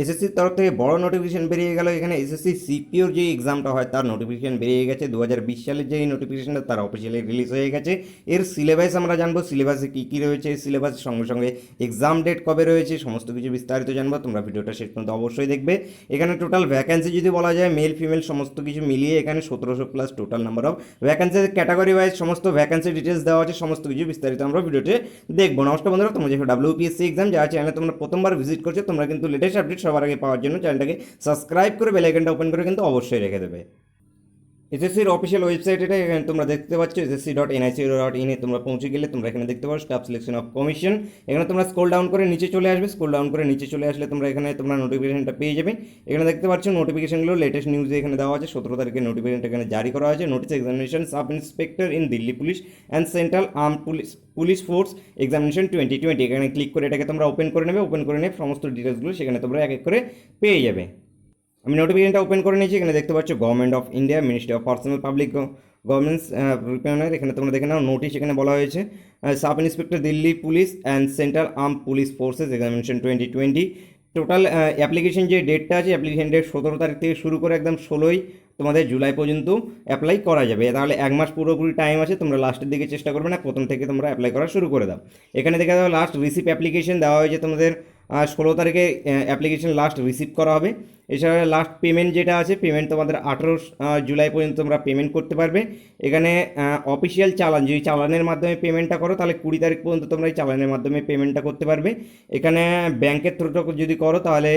এসএসসির তরফ থেকে বড় নোটিফিকেশন বেরিয়ে গেল। এখানে এসএসসি সিপিওর যে এক্সামটা হয় তার নোটিফিকেশন বেরিয়ে গেছে। 2020 সালের যে নোটিফিকেশনটা তার অফিসিয়ালি রিলিজ হয়ে গেছে। এর সিলেবাস আমরা জানবো, সিলেবাসে কী কী রয়েছে, সিলেবাসের সঙ্গে সঙ্গে এক্সাম ডেট কবে রয়েছে, সমস্ত কিছু বিস্তারিত জানবো। তোমরা ভিডিওটা শেষ পর্যন্ত অবশ্যই দেখবে। এখানে টোটাল ভ্যাকেন্সি যদি বলা যায়, মেল ফিমেল সমস্ত কিছু মিলিয়ে এখানে 1700 plus total number of vacancy, category wise সমস্ত ভ্যাকেন্সি ডিটেলস দেওয়া আছে, সমস্ত কিছু বিস্তারিত আমরা ভিডিওতে দেখবো। নমস্কার বন্ধুরা, তোমরা যে WPSC এক্সাম যারা চ্যানেলে তোমরা প্রথমবার ভিজিট করছো, তোমরা কিন্তু লেটেস্ট আপডেট সবার আগে পাওয়ার জন্য চ্যানেলটাকে সাবস্ক্রাইব করে বেল আইকনটা ওপেন করে কিন্তু অবশ্যই রেখে দেবে। এসএসসির অফিসিয়াল ওয়েবসাইট এটা, এখানে তোমরা দেখতে পাচ্ছ ssc.nic.in এ তোমরা পৌঁছে গেলে তোমরা এখানে দেখতে পারো স্টাফ সিলেকশন অফ কমিশন। এখানে তোমরা স্ক্রল ডাউন করে নিচে চলে আসবে। স্ক্রল ডাউন করে নিচে চলে আসলে তোমরা এখানে তোমরা নোটিফিকেশনটা পেয়ে যাবে। এখানে দেখতে পাচ্ছ নোটিফিকেশনগুলো লেটেস্ট নিউজে এখানে দেওয়া আছে। 17 তারিখে নোটিফিকেশনটা এখানে জারি করা হয়েছে। Notice examination sub inspector in Delhi police and central arm police force examination 2020। এখানে ক্লিক করে এটাকে তোমরা ওপেন করে নেবে। ওপেন করে নিয়ে সমস্ত ডিটেলসগুলো সেখানে তোমরা এক এক করে পেয়ে যাবে। আমি নোটিফিকেশনটা ওপেন করে নিয়েছি। এখানে দেখতে পাচ্ছ government of India, ministry of personal public governance repair. এখানে তোমরা দেখে নাও নোটিশ এখানে বলা হয়েছে sub inspector Delhi police and central arm police forces examination 2020। Total application যে ডেটটা আছে, অ্যাপ্লিকেশন ডেট 17 তারিখ থেকে শুরু করে একদম 16 তোমাদের জুলাই পর্যন্ত অ্যাপ্লাই করা যাবে। তাহলে এক মাস পুরোপুরি টাইম আছে। তোমরা লাস্টের দিকে চেষ্টা করবে না, প্রথম থেকে তোমরা অ্যাপ্লাই করা শুরু করে দাও। এখানে দেখে দাও লাস্ট রিসিভ অ্যাপ্লিকেশন দেওয়া হয়েছে তোমাদের 16 তারিখে অ্যাপ্লিকেশন লাস্ট রিসিভ করা হবে। এছাড়া লাস্ট পেমেন্ট যেটা আছে, পেমেন্ট তোমাদের 18 জুলাই পর্যন্ত তোমরা পেমেন্ট করতে পারবে। এখানে অফিসিয়াল চালান, যদি চালানের মাধ্যমে পেমেন্টটা করো তাহলে 20 তারিখ পর্যন্ত তোমরা এই চালানের মাধ্যমে পেমেন্টটা করতে পারবে। এখানে ব্যাংকের থ্রুটা যদি করো তাহলে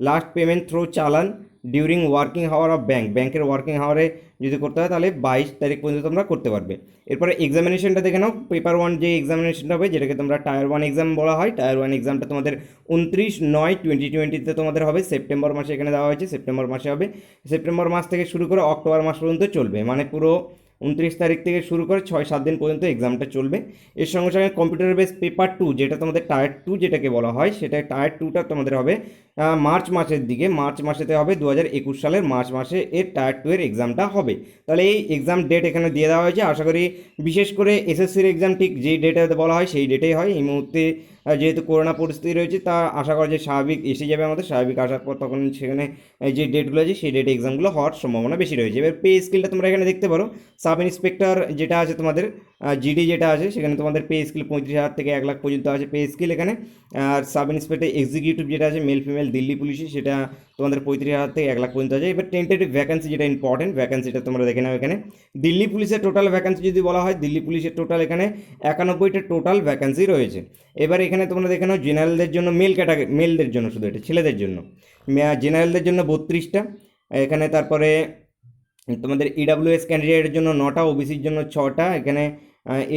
লাস্ট পেমেন্ট থ্রু চালান ডিউরিং ওয়ার্কিং আওয়ার অফ ব্যাংকের ওয়ার্কিং আওয়ারে যদি করতে হয় তাহলে 22 তারিখ পর্যন্ত তোমরা করতে পারবে। এরপরে এক্সামিনেশনটা দেখে নাও। পেপার 1 যে এক্সামিনেশনটা হবে, যেটাকে তোমরা টায়ার 1 এক্সাম বলা হয়, টায়ার 1 এক্সামটা তোমাদের 29/9/2020 তোমাদের হবে। সেপ্টেম্বর মাসে এখানে দেওয়া হয়েছে, সেপ্টেম্বর মাসে হবে। সেপ্টেম্বর মাস থেকে শুরু করে অক্টোবর মাস পর্যন্ত চলবে, মানে পুরো 29 তারিখ থেকে শুরু করে 6-7 দিন পর্যন্ত এক্সামটা চলবে। এর সঙ্গে সঙ্গে কম্পিউটার বেস পেপার 2 যেটা তোমাদের টায়ার 2 যেটাকে বলা হয়, সেটা টায়ার 2টা তোমাদের হবে মার্চ মাসের দিকে। মার্চ মাসেতে হবে 2021 সালের মার্চ মাসে এর টায়ার 2 এর এক্সামটা হবে। তাহলে এই এক্সাম ডেট এখানে দিয়ে দেওয়া হয়েছে। আশা করি বিশেষ করে এসএসসির এক্সাম ঠিক যেই ডেটে বলা হয় সেই ডেটেই হয়। এই মুহূর্তে যেহেতু করোনা পরিস্থিতি রয়েছে, তা আশা করা যে স্বাভাবিক এসে যাবে আমাদের। স্বাভাবিক আসার পর তখন সেখানে যে ডেটগুলো আছে সেই ডেটে এক্সামগুলো হওয়ার সম্ভাবনা বেশি রয়েছে। এবার পে স্কেলটা তোমরা এখানে দেখতে পারো। সাব ইন্সপেক্টর যেটা আছে তোমাদের জিডি যেটা আছে, সেখানে তোমাদের পে স্কেল 35,000 থেকে 1 লাখ পর্যন্ত আছে পে স্কেল এখানে। আর সাব ইন্সপেক্টর এক্সিকিউটিভ যেটা আছে মেল ফিমেল দিল্লি পুলিশে, সেটা তোমাদের 35,000 থেকে 1 লাখ পর্যন্ত আছে। এবার টেন্টেটিভ ভ্যাকেন্সি যেটা ইম্পর্টেন্ট ভ্যাকেন্সিটা তোমরা দেখে নাও। এখানে দিল্লি পুলিশের টোটাল ভ্যাকেন্সি যদি বলা হয়, দিল্লি পুলিশের টোটাল এখানে 91টা টোটাল ভ্যাকেন্সি রয়েছে। এবার এখানে তোমরা দেখে নাও জেনারেলদের জন্য, মেল ক্যাটাগরি মেলদের জন্য, শুধু এটা ছেলেদের জন্য, জেনারেলদের জন্য 32টা এখানে। তারপরে তোমাদের ইডাব্লিউএস ক্যান্ডিডেটের জন্য 9টা, ওবিসির জন্য 6টা, এখানে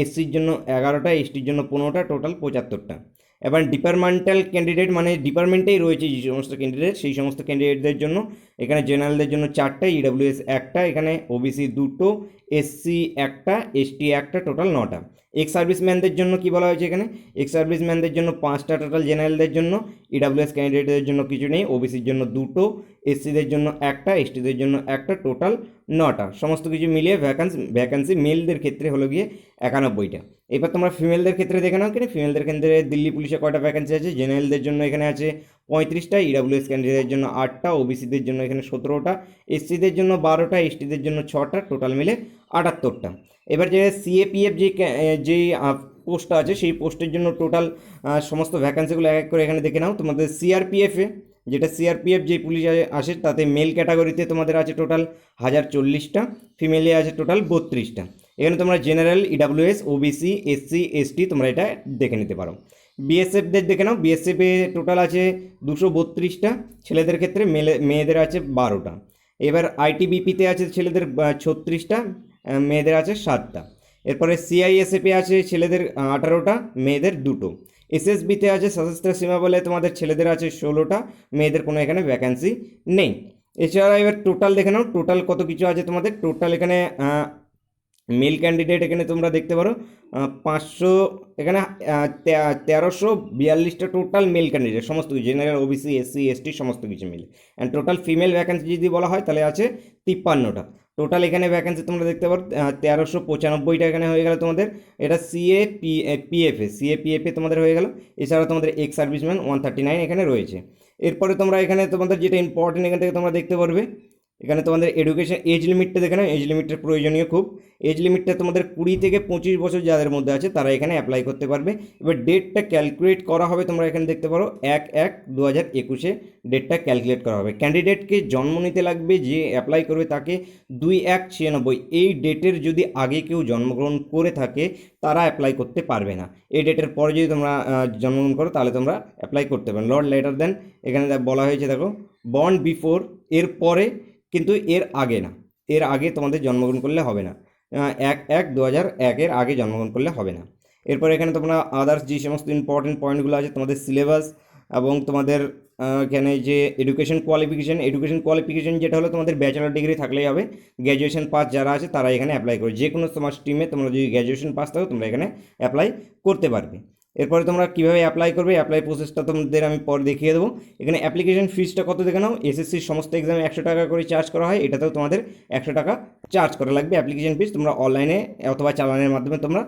এসসির জন্য 11টা, এসটির জন্য 15টা, টোটাল 75টা। এবার ডিপার্টমেন্টাল ক্যান্ডিডেট মানে ডিপার্টমেন্টেই রয়েছে যে সমস্ত ক্যান্ডিডেট, সেই সমস্ত ক্যান্ডিডেটদের জন্য এখানে জেনারেলদের জন্য 4টা, ইডাব্লিউএস 1টা, এখানে ওবিসি 2টো, এসসি 1টা, এসটি 1টা, টোটাল 9টা। এক্স সার্ভিসম্যানদের জন্য কি বলা হয়েছে এখানে, এক্স সার্ভিসম্যানদের জন্য 5টা টোটাল জেনারেলদের জন্য, ইডাব্লিউএস ক্যান্ডিডেটদের জন্য কিছু নেই, ওবিসির জন্য 2টো, এসসিদের জন্য 1টা, এসটিদের জন্য 1টা, টোটাল 9টা। সমস্ত কিছু মিলিয়ে ভ্যাকান্সি মেলদের ক্ষেত্রে হলো গিয়ে 91টা। এবার তোমরা ফিমেলদের ক্ষেত্রে দেখে নাও। এখানে ফিমেলদের ক্ষেত্রে দিল্লি পুলিশে কয়টা ভ্যাকেন্সি আছে, জেনারেলদের জন্য এখানে আছে 35টা, ইডাব্লিউএস ক্যান্ডিডেটের জন্য 8টা, ওবিসিদের জন্য এখানে 17টা, এসসিদের জন্য 12টা, এসটিদের জন্য 6টা, টোটাল মিলে 78টা। এবার যে সিএপিএফ যেই পোস্টটা আছে সেই পোস্টের জন্য টোটাল সমস্ত ভ্যাকান্সিগুলো এক এক করে এখানে দেখে নাও। তোমাদের সিআরপিএফে যেটা সিআরপিএফ যে পুলিশ আসে, তাতে মেল ক্যাটাগরিতে তোমাদের আছে টোটাল 1040টা, ফিমেলে আছে টোটাল 32টা। এখানে তোমরা general, EWS, OBC, SC, ST তোমরা এটা দেখে নিতে পারো। বিএসএফদের দেখে নাও। বিএসএফে টোটাল আছে 232টা ছেলেদের ক্ষেত্রে, মেয়েদের আছে 12টা। এবার আইটিবিপিতে আছে ছেলেদের 36টা, মেয়েদের আছে 7টা। এরপরে সিআইএসএফে আছে ছেলেদের 18টা, মেয়েদের 2টো। এসএসবিতে আছে সশস্ত্র সীমা বলে তোমাদের ছেলেদের আছে 16টা, মেয়েদের কোনো এখানে ভ্যাকেন্সি নেই। এছাড়া এবার টোটাল দেখে নাও, টোটাল কত কিছু আছে তোমাদের। টোটাল এখানে মেল ক্যান্ডিডেট এখানে তোমরা দেখতে পারো 500, এখানে 1342টা টোটাল মেল ক্যান্ডিডেট, সমস্ত কিছু জেনারেল, ওবিসি, এসসি, এসটি সমস্ত কিছু মিলে। অ্যান্ড টোটাল ফিমেল ভ্যাকেন্সি যদি বলা হয় তাহলে আছে 53টা। টোটাল এখানে ভ্যাকেন্সি তোমরা দেখতে পারো 1395টা এখানে হয়ে গেল তোমাদের। এটা সিএপিএফে তোমাদের হয়ে গেল। এছাড়া তোমাদের এক্স সার্ভিসম্যান 139 এখানে রয়েছে। এরপরে তোমরা এখানে তোমাদের যেটা ইম্পর্টেন্ট এখান থেকে তোমরা দেখতে পারবে, এখানে তোমাদের এডুকেশন এজ লিমিটটা দেখে নাও। এজ লিমিটটা প্রয়োজনীয় খুব। এজ লিমিটটা তোমাদের 20 থেকে 25 বছর যাদের মধ্যে আছে তারা এখানে অ্যাপ্লাই করতে পারবে। এবার ডেটটা ক্যালকুলেট করা হবে, তোমরা এখানে দেখতে পারো 1/1/2021 ডেটটা ক্যালকুলেট করা হবে। ক্যান্ডিডেটকে জন্ম নিতে লাগবে, যে অ্যাপ্লাই করবে তাকে 2/1/96। এই ডেটের যদি আগে কেউ জন্মগ্রহণ করে থাকে তারা অ্যাপ্লাই করতে পারবে না। এই ডেটের পরে যদি তোমরা জন্মগ্রহণ করো তাহলে তোমরা অ্যাপ্লাই করতে পারবে। লর্ড লেটার দেন এখানে বলা হয়েছে, দেখো বর্ন বিফোর, এর পরে কিন্তু এর আগে না, এর আগে তোমাদের জন্মগ্রহণ করলে হবে না। 1/1/2001 আগে জন্মগ্রহণ করলে হবে না। এরপর এখানে তোমরা আদার্স যে সমস্ত ইম্পর্টেন্ট পয়েন্টগুলো আছে, তোমাদের সিলেবাস এবং তোমাদের এখানে যে এডুকেশন কোয়ালিফিকেশন যেটা হলো তোমাদের ব্যাচেলার ডিগ্রি থাকলেই হবে। গ্র্যাজুয়েশন পাস যারা আছে তারা এখানে অ্যাপ্লাই করবে। যে কোনো তোমার স্ট্রিমে তোমরা যদি গ্র্যাজুয়েশন পাস থাকো তোমরা এখানে অ্যাপ্লাই করতে পারবে। এরপরে তোমরা কীভাবে অ্যাপ্লাই করবে, অ্যাপ্লাই প্রসেসটা তোমাদের আমি পরে দেখিয়ে দেবো। এখানে অ্যাপ্লিকেশন ফিসটা কত দেখে নাও। এসএসসির সমস্ত এক্সামে 100 টাকা করে চার্জ করা হয়, এটাতেও তোমাদের 100 টাকা চার্জ করা লাগবে অ্যাপ্লিকেশন ফিস। তোমরা অনলাইনে অথবা চালানের মাধ্যমে তোমরা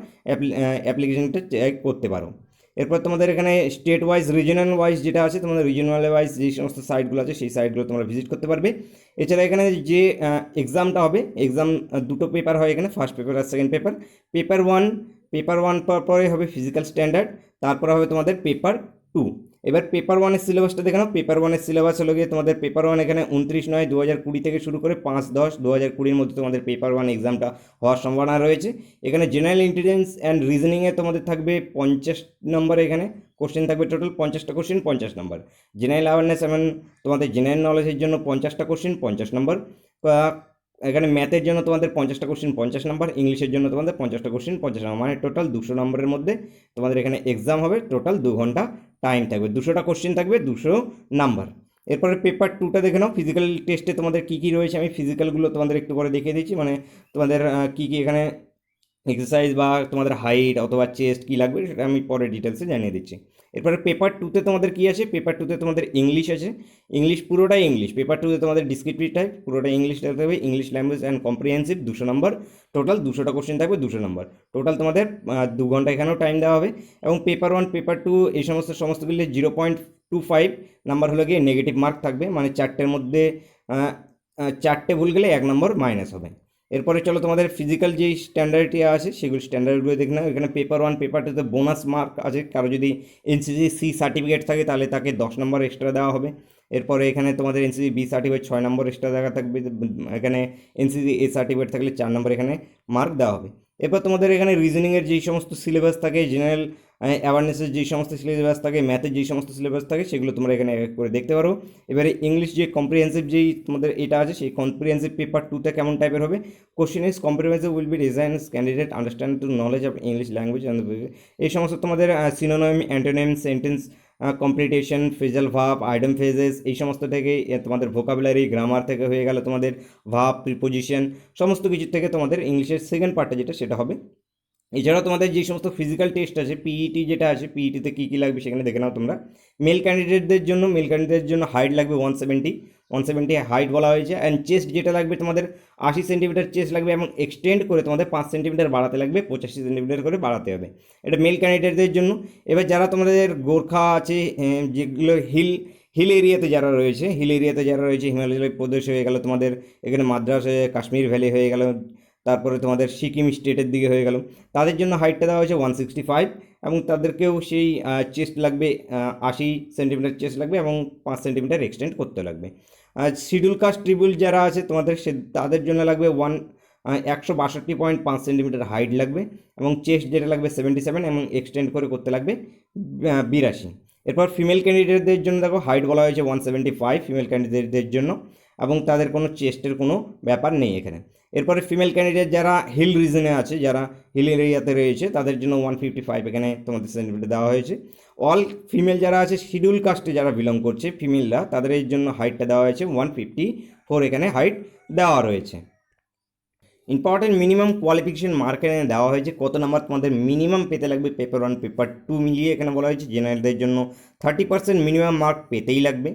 অ্যাপ্লিকেশনটা করতে পারো। এরপর তোমাদের এখানে স্টেট ওয়াইজ, রিজনাল ওয়াইজ যেটা আছে, তোমাদের রিজনাল ওয়াইজ যে সমস্ত সাইটগুলো আছে সেই সাইটগুলো তোমরা ভিজিট করতে পারবে। এছাড়া এখানে যে এক্সামটা হবে, এক্সাম দুটো পেপার হয় এখানে, ফার্স্ট পেপার আর সেকেন্ড পেপার। পেপার ওয়ান পরে হবে ফিজিক্যাল স্ট্যান্ডার্ড, তারপরে হবে তোমাদের পেপার 2। এবার পেপার ওয়ানের সিলেবাসটা দেখে নাও। পেপার ওয়ানের সিলেবাস হলো গিয়ে তোমাদের পেপার ওয়ান এখানে 29/9/2020 থেকে শুরু করে 5/10/2020 মধ্যে তোমাদের পেপার ওয়ান এক্সামটা হওয়ার সম্ভাবনা রয়েছে। এখানে জেনারেল ইন্টেলিজেন্স অ্যান্ড রিজনিংয়ে তোমাদের থাকবে 50 নম্বর, এখানে কোশ্চেন থাকবে টোটাল 50টা কোশ্চেন 50 নম্বর। জেনারেল অ্যাওয়ারনেস এবং তোমাদের জেনারেল নলেজের জন্য 50টা কোশ্চেন 50 নম্বর। এখানে ম্যাথের জন্য তোমাদের 50টা কোশ্চেন 50 নম্বর, ইংলিশের জন্য তোমাদের 50টা কোশ্চেন 50 নম্বর, মানে টোটাল 200 নম্বরের মধ্যে তোমাদের এখানে এক্সাম হবে। টোটাল 2 ঘন্টা টাইম থাকবে, 200টা কোশ্চেন থাকবে, 200 নাম্বার। এরপরে পেপার 2টা দেখে নাও। ফিজিক্যাল টেস্টে তোমাদের কী কী রয়েছে আমি ফিজিক্যালগুলো তোমাদের একটু করে দেখিয়ে দিচ্ছি, মানে তোমাদের কী কী এখানে এক্সারসাইজ বা তোমাদের হাইট অথবা চেস্ট কী লাগবে সেটা আমি পরে ডিটেলসে জানিয়ে দিচ্ছি। এরপরে পেপার 2তে তোমাদের কী আছে, পেপার 2তে তোমাদের ইংলিশ আছে। ইংলিশ পুরোটাই ইংলিশ। পেপার 2তে তোমাদের ডিসক্রিপটিভ টাইপ পুরোটাই ইংলিশ থাকবে, ইংলিশ ল্যাঙ্গুয়েজ অ্যান্ড কম্প্রিহেন্সিভ 200 নম্বর। টোটাল 200টা কোশ্চেন থাকবে, 200 নম্বর। টোটাল তোমাদের 2 ঘন্টা এখানেও টাইম দেওয়া হবে। এবং পেপার 1 পেপার 2 এই সমস্তগুলি 0.25 নাম্বার হলে গিয়ে নেগেটিভ মার্ক থাকবে, মানে 4টের মধ্যে 4টে ভুল গেলে 1 নম্বর মাইনাস হবে। এরপরে চলো তোমাদের ফিজিক্যাল যেই স্ট্যান্ডার্ডটি আছে সেগুলো স্ট্যান্ডার্ডগুলো দেখে নাও। এখানে পেপার 1 পেপার 2তে বোনাস মার্ক আছে, কারো যদি এনসিসি সি সার্টিফিকেট থাকে তাহলে তাকে 10 নম্বর এক্সট্রা দেওয়া হবে। এরপরে এখানে তোমাদের এনসিসি বি সার্টিফিকেট 6 নম্বর এক্সট্রা দেওয়া থাকবে। এখানে এনসিসি এ সার্টিফিকেট থাকলে 4 নম্বর এখানে মার্ক দেওয়া হবে। এরপর তোমাদের এখানে রিজনিংয়ের যেই সমস্ত সিলেবাস থাকে, জেনারেল অ্যাওয়ারনেসের যেই সমস্ত সিলেবাস থাকে, ম্যাথের যেই সমস্ত সিলেবাস থাকে সেগুলো তোমরা এখানে এক করে দেখতে পারো। এবারে ইংলিশ যে কম্প্রিহেন্সিভ যেই তোমাদের এটা আছে, সেই কম্প্রিহেন্সিভ পেপার 2তে কেমন টাইপের হবে, question is comprehensive will be designs candidate understand to knowledge of English language and এই সমস্ত তোমাদের synonym, antonym, sentence completion, phrasal verb, আইডেম phrases এই সমস্ত থেকে তোমাদের ভোকাবুলারি, গ্রামার থেকে হয়ে গেল তোমাদের ভার্ব, প্রিপোজিশন সমস্ত কিছু থেকে তোমাদের ইংলিশের সেকেন্ড পার্টটা যেটা সেটা হবে। এছাড়াও তোমাদের যে সমস্ত ফিজিক্যাল টেস্ট আছে, পিইটি যেটা আছে, পিইটিতে কী কী লাগবে সেখানে দেখে নাও তোমরা। মেল ক্যান্ডিডেটদের জন্য হাইট লাগবে 170 হাইট বলা হয়েছে। অ্যান্ড চেস্ট যেটা লাগবে তোমাদের 80 সেন্টিমিটার চেস্ট লাগবে, এবং এক্সটেন্ড করে তোমাদের 5 সেন্টিমিটার বাড়াতে লাগবে, 85 সেন্টিমিটার করে বাড়াতে হবে। এটা মেল ক্যান্ডিডেটদের জন্য। এবার যারা তোমাদের গোর্খা আছে, যেগুলো হিল এরিয়াতে যারা রয়েছে, হিমাচল প্রদেশ হয়ে গেল তোমাদের, এখানে মাদ্রাস হয়ে কাশ্মীর ভ্যালি হয়ে গেল, তারপরে তোমাদের সিকিম স্টেটের দিকে হয়ে গেল, তাদের জন্য হাইটটা দেওয়া হয়েছে 165, এবং তাদেরকেও সেই চেস্ট লাগবে 80 সেন্টিমিটার চেস্ট লাগবে, এবং 5 সেন্টিমিটার এক্সটেন্ড করতে লাগবে। আর শিডিউল কাস্ট ট্রিবিউল যারা আছে তোমাদের তাদের জন্য লাগবে 162.5 সেন্টিমিটার হাইট লাগবে, এবং চেস্ট যেটা লাগবে 77, এবং এক্সটেন্ড করে করতে লাগবে 82। এরপর ফিমেল ক্যান্ডিডেটদের জন্য দেখো হাইট বলা হয়েছে 175 ফিমেল ক্যান্ডিডেটদের জন্য, এবং তাদের কোনো চেস্টের কোনো ব্যাপার নেই এখানে। এরপরে ফিমেল ক্যান্ডিডেট যারা হিল রিজনে আছে, যারা হিল এরিয়াতে রয়েছে, তাদের জন্য 155 এখানে তোমাদের সেন্টিমিটার দেওয়া হয়েছে। অল ফিমেল যারা আছে, শিডিউল কাস্টে যারা বিলং করছে ফিমেলরা, তাদের জন্য হাইটটা দেওয়া হয়েছে 154 এখানে হাইট দেওয়া রয়েছে। ইম্পর্টেন্ট মিনিমাম কোয়ালিফিকেশন মার্ক এখানে দেওয়া হয়েছে, কত নাম্বার তোমাদের মিনিমাম পেতে লাগবে পেপার 1 পেপার 2 মিলিয়ে এখানে বলা হয়েছে। জেনারেলদের জন্য 30% মিনিমাম মার্ক পেতেই লাগবে।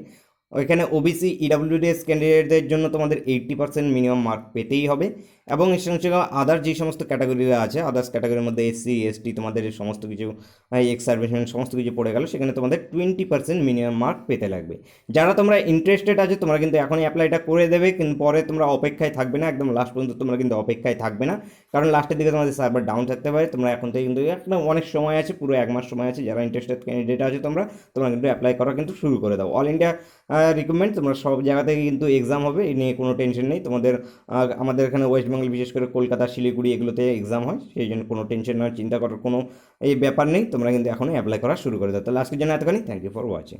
ওইখানে ওবিসি ইডাব্লিউডিএস ক্যান্ডিডেটদের জন্য তোমাদের 80% মিনিমাম মার্ক পেতেই হবে। এবং এর সঙ্গে সঙ্গে আদার যে সমস্ত ক্যাটাগরিরা আছে, আদার্স ক্যাটাগরির মধ্যে এসসি এসটি তোমাদের এই সমস্ত কিছু এক্স সার্ভিসম্যান সমস্ত কিছু পড়ে গেল, সেখানে তোমাদের 20% মিনিমাম মার্ক পেতে লাগবে। যারা তোমরা ইন্টারেস্টেড আছে তোমরা কিন্তু এখনই অ্যাপ্লাইটা করে দেবে, কিন্তু পরে তোমরা অপেক্ষায় থাকবে না, একদম লাস্ট পর্যন্ত তোমরা কিন্তু অপেক্ষায় থাকবে না, কারণ লাস্টের দিকে তোমাদের সার্ভার ডাউন থাকতে পারে। তোমরা এখন থেকে কিন্তু একদম অনেক সময় আছে, পুরো 1 মাস সময় আছে। যারা ইন্টারেস্টেড ক্যান্ডিডেট আছে তোমরা কিন্তু অ্যাপ্লাই করা কিন্তু শুরু করে দাও। অল ইন্ডিয়া রিক্রুটমেন্ট, তোমরা সব জায়গা থেকে কিন্তু এক্সাম হবে, এই নিয়ে কোনো টেনশন নেই তোমাদের। আমাদের এখানে ওয়েস্ট বেঙ্গল বিশেষ করে কলকাতা শিলিগুড়ি এগুলোতে এক্সাম হয়, সেই জন্য কোনো টেনশন নয়, চিন্তা করার কোনো এই ব্যাপার নেই। তোমরা কিন্তু এখনই অ্যাপ্লাই করা শুরু করে দাও। তাহলে আজকের জন্য এতখানি, থ্যাংক ইউ ফর ওয়াচিং।